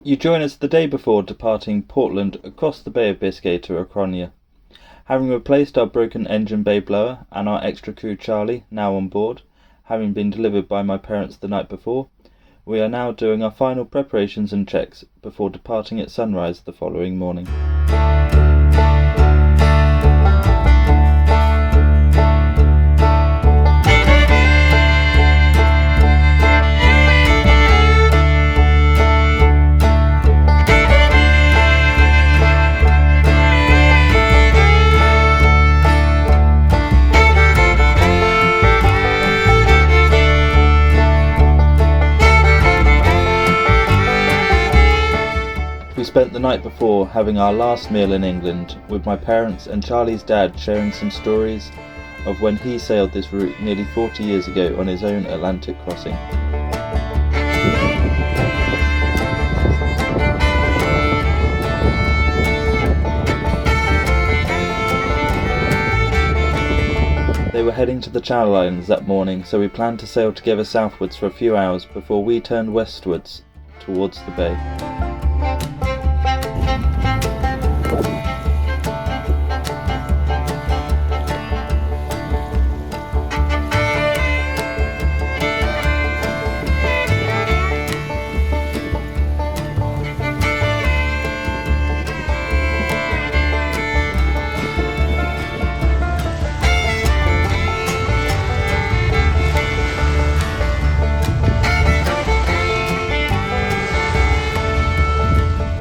You join us the day before departing Portland across the Bay of Biscay to A Coruna. Having replaced our broken engine bay blower and our extra crew Charlie, now on board, having been delivered by my parents the night before, we are now doing our final preparations and checks before departing at sunrise the following morning. We spent the night before having our last meal in England, with my parents and Charlie's dad sharing some stories of when he sailed this route nearly 40 years ago on his own Atlantic crossing. They were heading to the Channel Islands that morning, so we planned to sail together southwards for a few hours before we turned westwards towards the bay.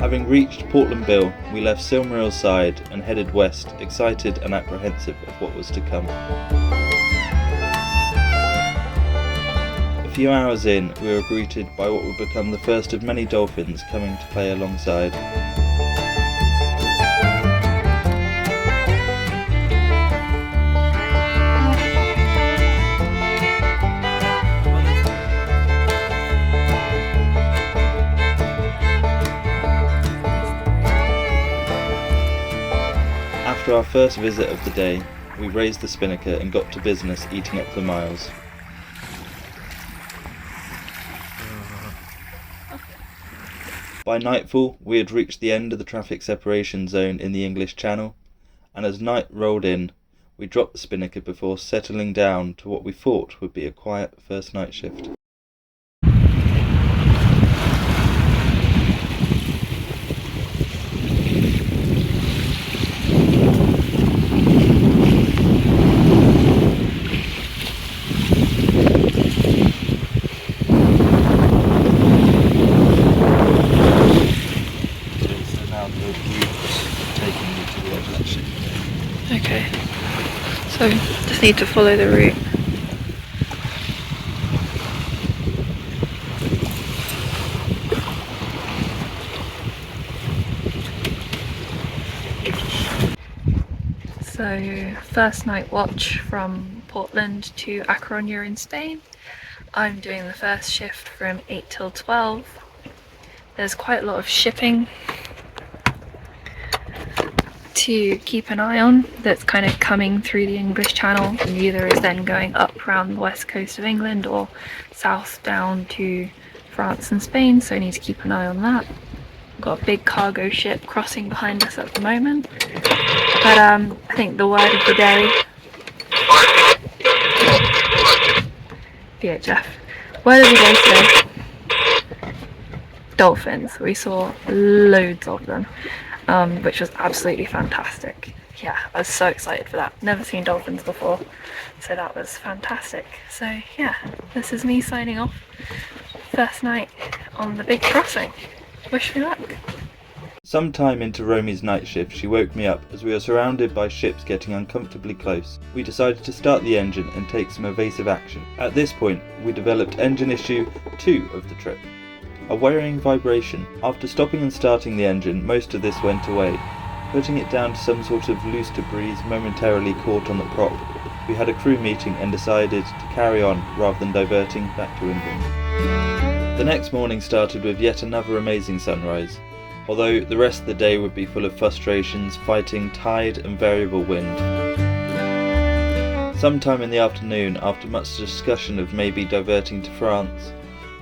Having reached Portland Bill, we left Silmarill's side and headed west, excited and apprehensive of what was to come. A few hours in, we were greeted by what would become the first of many dolphins coming to play alongside. After our first visit of the day, we raised the spinnaker and got to business eating up the miles. By nightfall, we had reached the end of the traffic separation zone in the English Channel, and as night rolled in, we dropped the spinnaker before settling down to what we thought would be a quiet first night shift. Okay, so just need to follow the route. So first night watch from Portland to A Coruna in Spain. I'm doing the first shift from 8 till 12. There's quite a lot of shipping to keep an eye on that's kind of coming through the English Channel, and either is then going up around the west coast of England or south down to France and Spain, so I need to keep an eye on that. We've got a big cargo ship crossing behind us at the moment, but I think the word of the day, VHF, word of the day today, dolphins. We saw loads of them. Which was absolutely fantastic. Yeah, I was so excited for that. Never seen dolphins before, so that was fantastic. So yeah, this is me signing off. First night on the big crossing. Wish me luck. Sometime into Romy's night shift, she woke me up as we were surrounded by ships getting uncomfortably close. We decided to start the engine and take some evasive action. At this point, we developed engine issue 2 of the trip. A worrying vibration. After stopping and starting the engine, most of this went away. Putting it down to some sort of loose debris momentarily caught on the prop, we had a crew meeting and decided to carry on rather than diverting back to England. The next morning started with yet another amazing sunrise, although the rest of the day would be full of frustrations fighting tide and variable wind. Sometime in the afternoon, after much discussion of maybe diverting to France,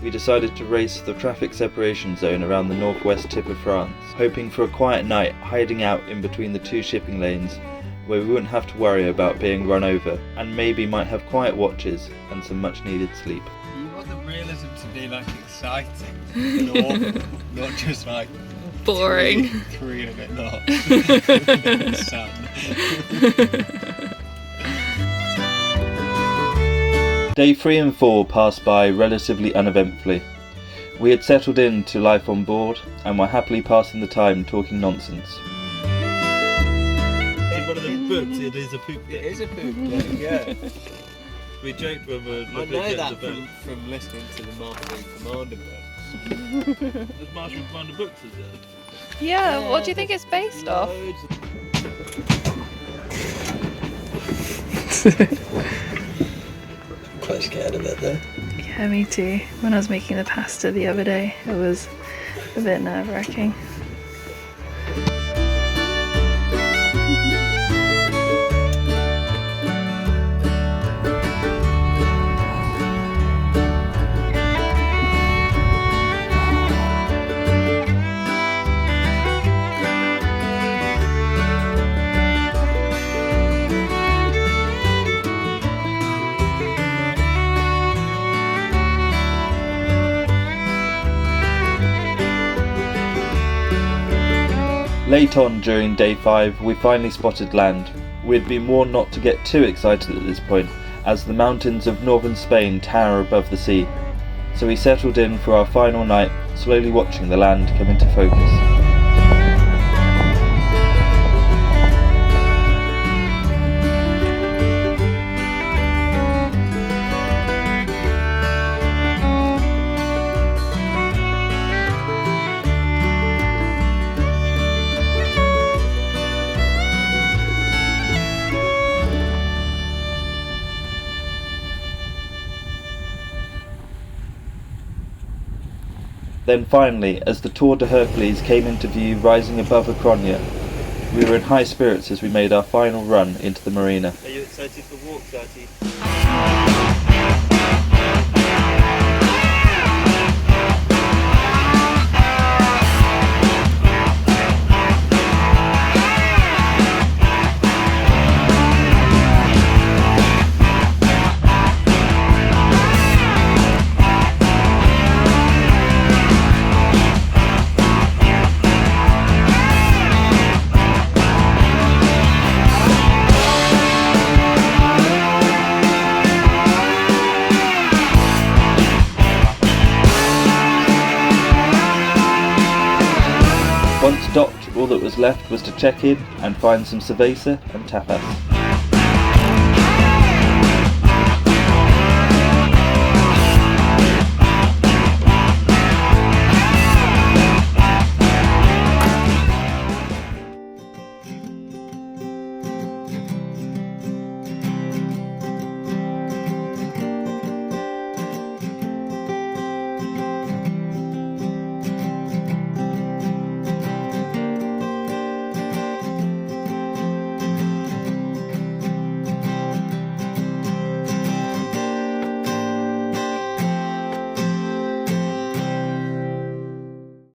we decided to race the traffic separation zone around the northwest tip of France, hoping for a quiet night hiding out in between the two shipping lanes where we wouldn't have to worry about being run over, and maybe might have quiet watches and some much needed sleep. You want the realism to be like exciting and awful, not just like Boring. three and a bit knots. Sun. Day 3 and 4 passed by relatively uneventfully. We had settled into life on board and were happily passing the time talking nonsense. One of the books, it is a poop. It is a poop book, yeah. We joked when we were I looking know at that the book. from listening to the Martian Commander books. There's Martian Commander books, is there? Yeah, what do you think it's based off? Loads of- I'm quite scared of it though. Yeah, me too. When I was making the pasta the other day, it was a bit nerve-wracking. Late on during day 5, we finally spotted land. We had been warned not to get too excited at this point, as the mountains of northern Spain tower above the sea. So we settled in for our final night, slowly watching the land come into focus. Then finally, as the Tour de Hercules came into view rising above A Coruna, we were in high spirits as we made our final run into the marina. Are you excited for walk, Bertie? Once docked, all that was left was to check in and find some cerveza and tapas.